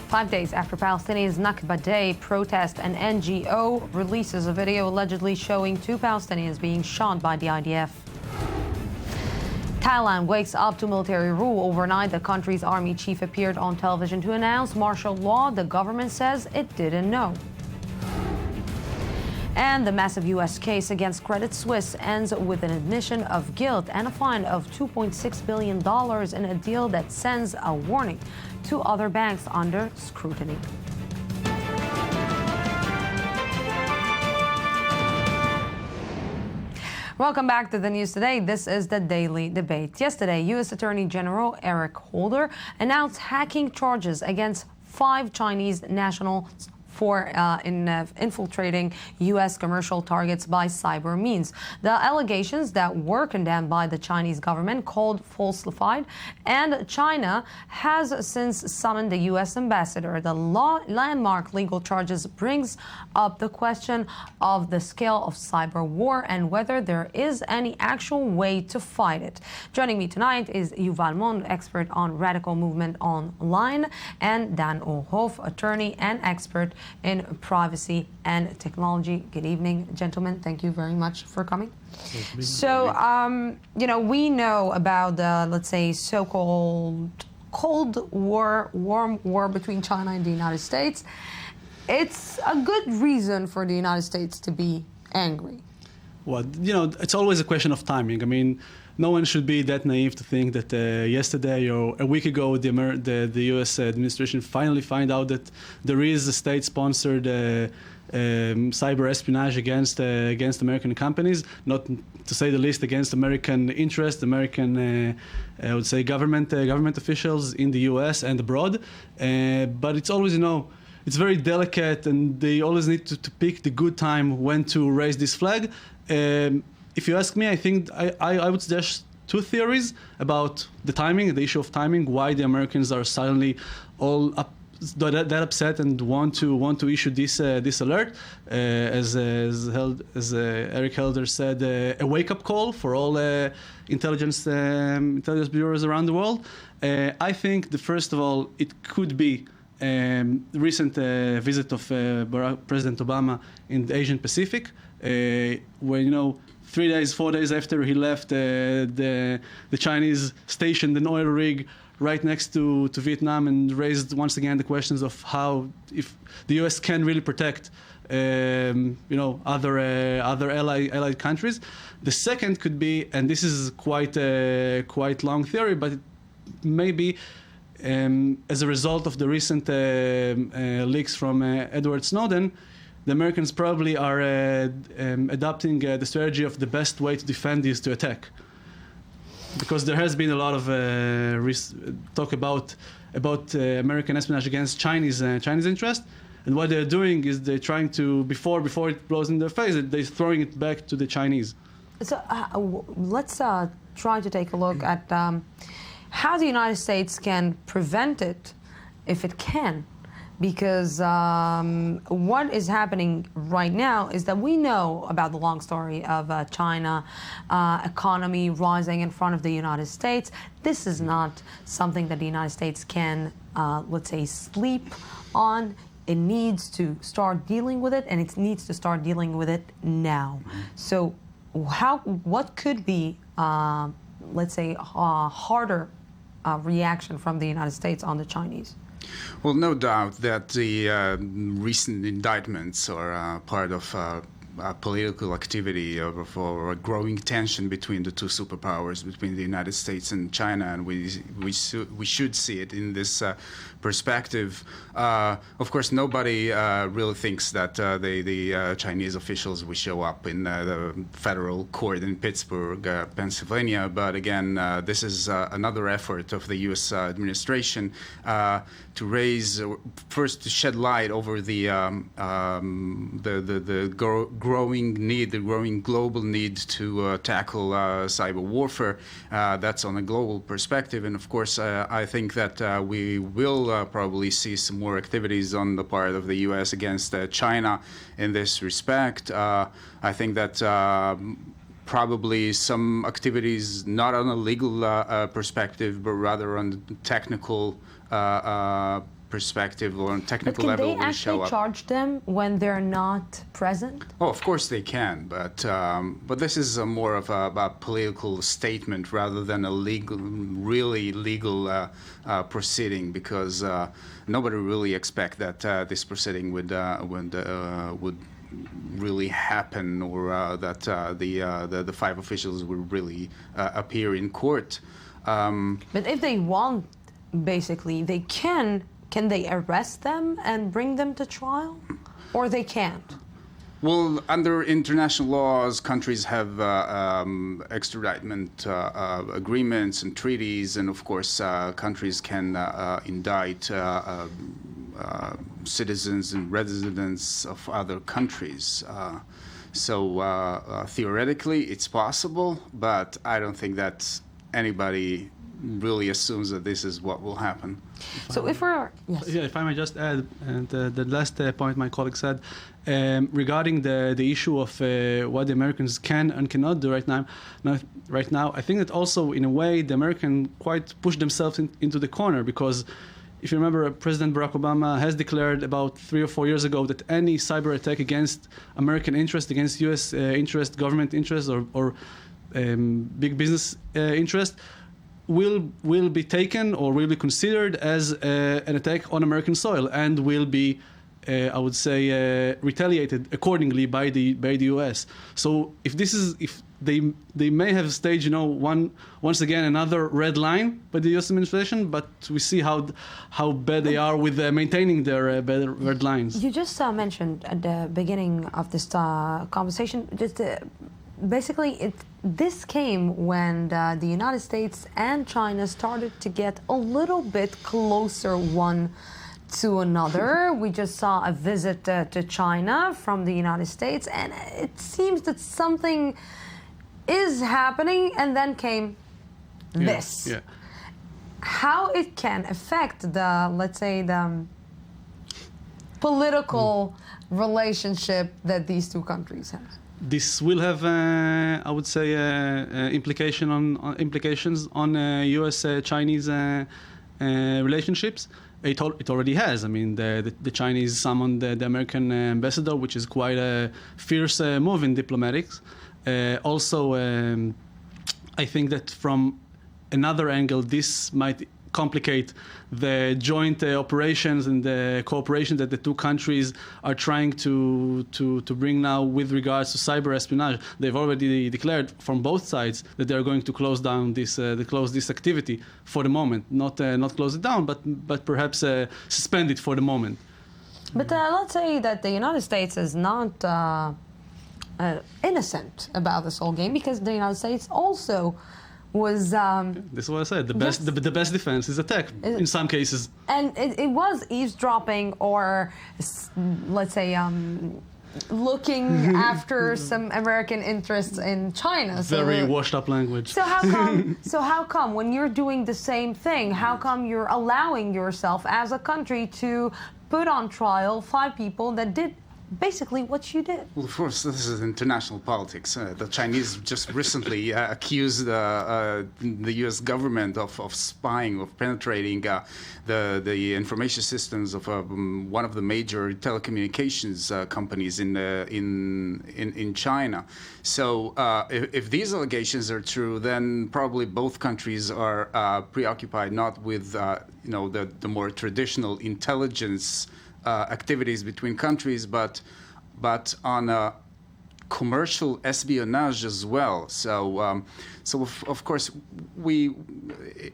5 days after Palestinians' Nakba Day protest, an NGO releases a video allegedly showing 2 Palestinians being shot by the IDF. Thailand wakes up to military rule overnight. The country's army chief appeared on television to announce martial law. The government says it didn't know. And the massive U.S. case against Credit Suisse ends with an admission of guilt and a fine of $2.6 billion in a deal that sends a warning to other banks under scrutiny. Welcome back to the news today. This is the Daily Debate. Yesterday, U.S. Attorney General Eric Holder announced hacking charges against 5 Chinese nationals for infiltrating U.S. commercial targets by cyber means. The allegations that were condemned by the Chinese government called falsified, and China has since summoned the U.S. ambassador. The landmark legal charges brings up the question of the scale of cyber war and whether there is any actual way to fight it. Joining me tonight is Yuval Mond, expert on radical movement online, and Dan Or-Hof, attorney and expert in privacy and technology. Good evening, gentlemen. Thank you very much for coming. So, we know about the, let's say, so-called Cold War, warm war between China and the United States. It's a good reason for the United States to be angry. Well, it's always a question of timing. I mean, no one should be that naive to think that yesterday or a week ago the U.S. administration finally find out that there is a state-sponsored cyber espionage against American companies, not to say the least against American interests, American, I would say, government officials in the U.S. and abroad. But it's always, it's very delicate, and they always need to pick the good time when to raise this flag. If you ask me, I think I would suggest 2 theories about the timing, the issue of timing, why the Americans are suddenly all that upset and want to issue this alert, as Eric Holder said, a wake-up call for all intelligence bureaus around the world. I think first of all, it could be the recent visit of President Obama in the Asian Pacific, where 3 days, 4 days after he left, the Chinese stationed an oil rig right next to Vietnam and raised once again the questions of how, if the U.S. can really protect other allied countries. The second could be, and this is quite long theory, but it may be as a result of the recent leaks from Edward Snowden. The Americans probably are adopting the strategy of the best way to defend is to attack, because there has been a lot of talk about American espionage against Chinese interest, and what they're doing is they're trying to before it blows in their face, they're throwing it back to the Chinese. So let's try to take a look at how the United States can prevent it, if it can. Because what is happening right now is that we know about the long story of China economy rising in front of the United States. This is not something that the United States can, let's say, sleep on. It needs to start dealing with it, and it needs to start dealing with it now. So what could be, let's say, a harder reaction from the United States on the Chinese? Well, no doubt that the recent indictments are part of political activity or a growing tension between the 2 superpowers, between the United States and China, and we should see it in this perspective. Of course, nobody really thinks that the Chinese officials will show up in the federal court in Pittsburgh, Pennsylvania. But again, this is another effort of the U.S. administration to raise, first to shed light over the growing global need to tackle cyber warfare. That's on a global perspective, and of course, I think that we will probably see some more activities on the part of the U.S. against China in this respect. I think that probably some activities not on a legal perspective, but rather on the technical perspective or on But technical can level they will show actually up. charge them when they're not present? Oh, of course they can, but this is more of a political statement rather than a really legal proceeding, because nobody really expect that this proceeding would really happen, or that the five officials would really appear in court. But if they want, basically, they can. Can they arrest them and bring them to trial, or they can't? Well, under international laws, countries have extraditment agreements and treaties, and of course, countries can indict citizens and residents of other countries. So theoretically, it's possible, but I don't think that anybody really assumes that this is what will happen. So if we're yes. Yeah, if I may just add, and the last point my colleague said regarding the issue of what the Americans can and cannot do right now. I think that also in a way the Americans quite pushed themselves into the corner, because if you remember, President Barack Obama has declared about 3 or 4 years ago that any cyber attack against American interest, against U.S. Interest, government interest, or big business interest, will be taken or will be considered as an attack on American soil, and will be, I would say, retaliated accordingly by the U.S. So if they may have staged, once again another red line by the U.S. administration, but we see how bad they are with maintaining their red lines. You just mentioned at the beginning of this conversation, just basically this came when the United States and China started to get a little bit closer one to another. We just saw a visit to China from the United States, and it seems that something is happening, and then came this. Yeah. How it can affect the, let's say, the political relationship that these two countries have? This will have, I would say, implications on U.S.-Chinese relationships. It already has. I mean, the Chinese summoned the American ambassador, which is quite a fierce move in diplomatics. Also, I think that from another angle, this might complicate the joint operations and the cooperation that the two countries are trying to bring now with regards to cyber espionage. They've already declared from both sides that they are going to close down this activity for the moment. Not close it down, but perhaps suspend it for the moment. But let's say that the United States is not innocent about this whole game, because the United States also was this is what I said. The best defense is attack in some cases. And it was eavesdropping, or let's say looking after some American interests in China. Very washed up language. So how come when you're doing the same thing, how come you're allowing yourself as a country to put on trial 5 people that did basically what you did? Well, of course, this is international politics. The Chinese just recently accused the U.S. government of spying, of penetrating the information systems of one of the major telecommunications companies in China. So if these allegations are true, then probably both countries are preoccupied not with the more traditional intelligence activities between countries, but on commercial espionage as well. So of course,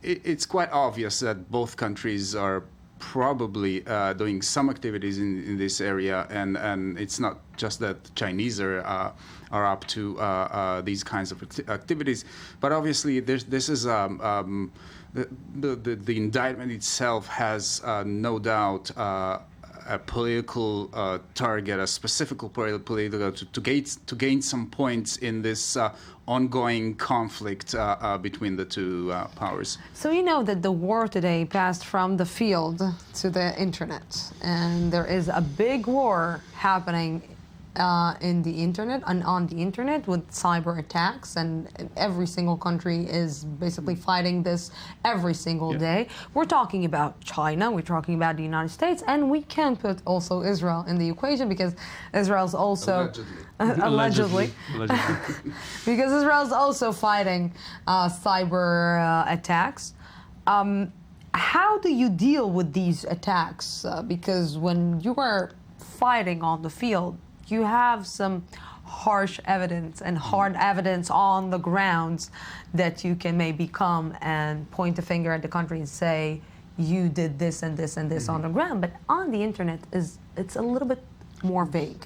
it's quite obvious that both countries are probably doing some activities in this area, and it's not just that the Chinese are up to these kinds of activities, but obviously this is the indictment itself has no doubt a political target, a specific political to gain some points in this ongoing conflict between the two powers. So you know that the war today passed from the field to the internet, and there is a big war happening in the internet and on the internet with cyber attacks, and every single country is basically fighting this every single day. We're talking about China, we're talking about the United States, and we can put also Israel in the equation because Israel's also allegedly. Because Israel's also fighting cyber attacks. How do you deal with these attacks? Because when you are fighting on the field, you have some harsh evidence and hard evidence on the grounds that you can maybe come and point a finger at the country and say, you did this and this and this on the ground. But on the internet, it's a little bit more vague.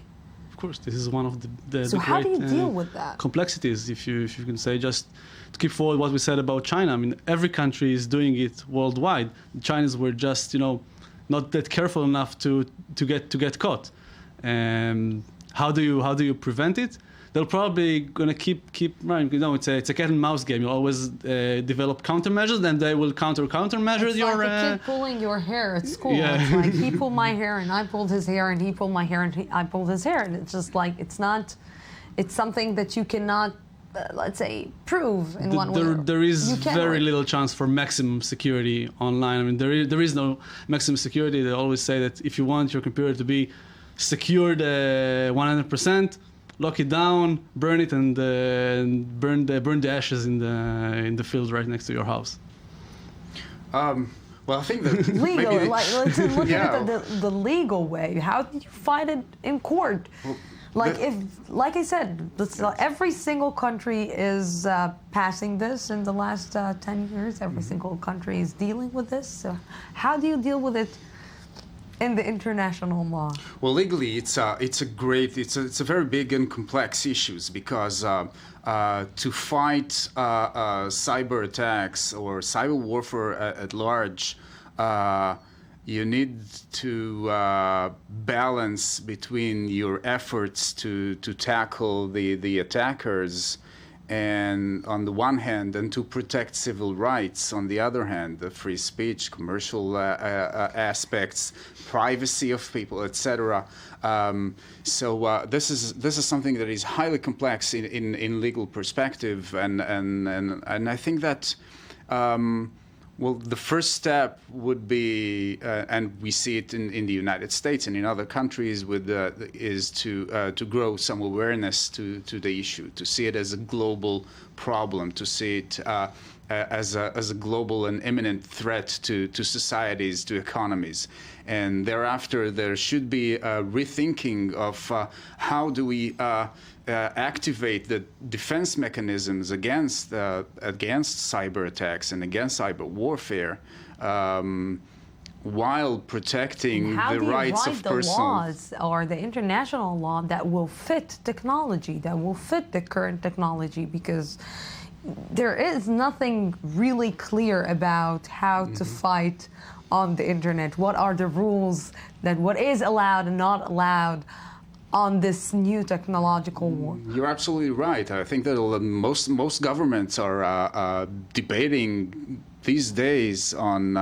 Of course, this is one of the So how do great you deal with that? complexities, if you can say. Just to keep forward what we said about China, I mean, every country is doing it worldwide. The Chinese were just, not that careful enough to get caught. How do you prevent it? They're probably gonna keep running. It's a cat and mouse game. You always develop countermeasures, then they will countermeasures it's your. Like a kid pulling your hair at school. Yeah. It's like he pulled my hair and I pulled his hair, and he pulled my hair and I pulled his hair, and it's just like it's something that you cannot. Let's say, prove in one way. There is very little chance for maximum security online. I mean, there is no maximum security. They always say that if you want your computer to be secured 100%, lock it down, burn it, and burn the ashes in the field right next to your house. Well, I think that legal. maybe Let's look at it the legal way. How do you fight it in court? Like I said, every single country is passing this in the last 10 years. Every single country is dealing with this. So how do you deal with it in the international law? Well, legally, it's a very big and complex issues because to fight cyber attacks or cyber warfare at large, you need to balance between your efforts to tackle the attackers, and on the one hand, and to protect civil rights on the other hand, the free speech, commercial aspects, privacy of people, etc. So this is something that is highly complex in legal perspective, and I think that. Well, the first step would be, and we see it in the United States and in other countries, is to grow some awareness to the issue, to see it as a global problem, to see it as a global and imminent threat to societies, to economies. And thereafter, there should be a rethinking of how do we activate the defense mechanisms against cyber attacks and against cyber warfare, while protecting the rights of persons. How do you write the laws or the international law that will fit technology, that will fit the current technology? Because there is nothing really clear about how to fight on the internet. What are the rules that what is allowed and not allowed on this new technological war? You're absolutely right. I think that most governments are debating these days on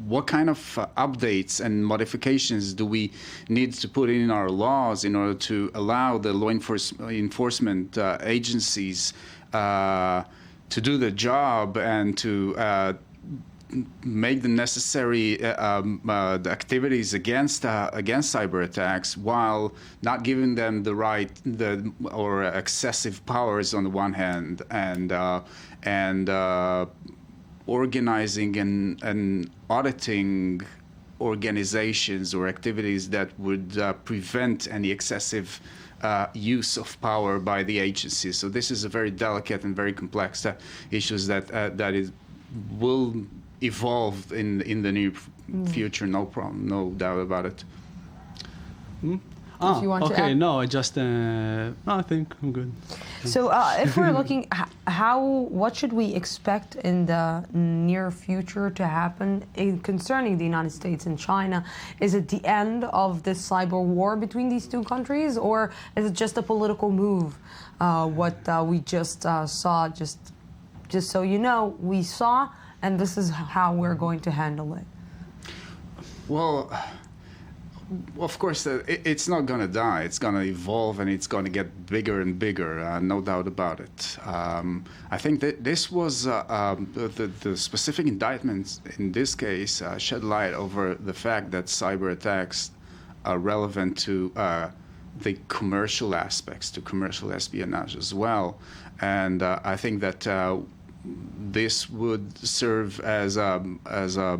what kind of updates and modifications do we need to put in our laws in order to allow the law enforcement agencies to do the job and to make the necessary the activities against cyber attacks, while not giving them the right or excessive powers on the one hand, and organizing and auditing organizations or activities that would prevent any excessive use of power by the agencies. So this is a very delicate and very complex issues that will evolve in the near future. No problem, no doubt about it. If you want to add. No, I just no, I think I'm good. So if we're looking, what should we expect in the near future to happen concerning the United States and China? Is it the end of this cyber war between these two countries, or is it just a political move? What we just saw, just so you know, we saw, and this is how we're going to handle it. Well, Of course, it's not going to die. It's going to evolve, and it's going to get bigger and bigger, no doubt about it. I think that this was the specific indictments in this case shed light over the fact that cyber attacks are relevant to the commercial aspects, to commercial espionage as well. And I think that this would serve as a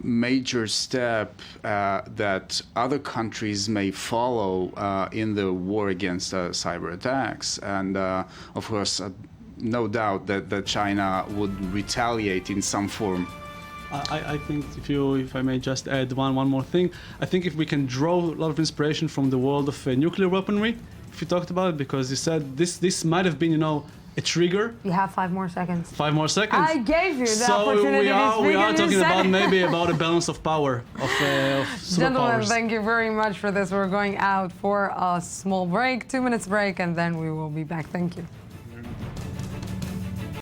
major step that other countries may follow in the war against cyber attacks. And of course, no doubt that China would retaliate in some form. I think if I may just add one more thing, I think if we can draw a lot of inspiration from the world of nuclear weaponry, if you talked about it, because you said this might have been, a trigger. You have 5 more seconds. 5 more seconds. I gave you the so opportunity to speak. we are and talking you said about a balance of power of superpowers. Gentlemen, thank you very much for this. We're going out for a small break, 2 minutes break, and then we will be back. Thank you.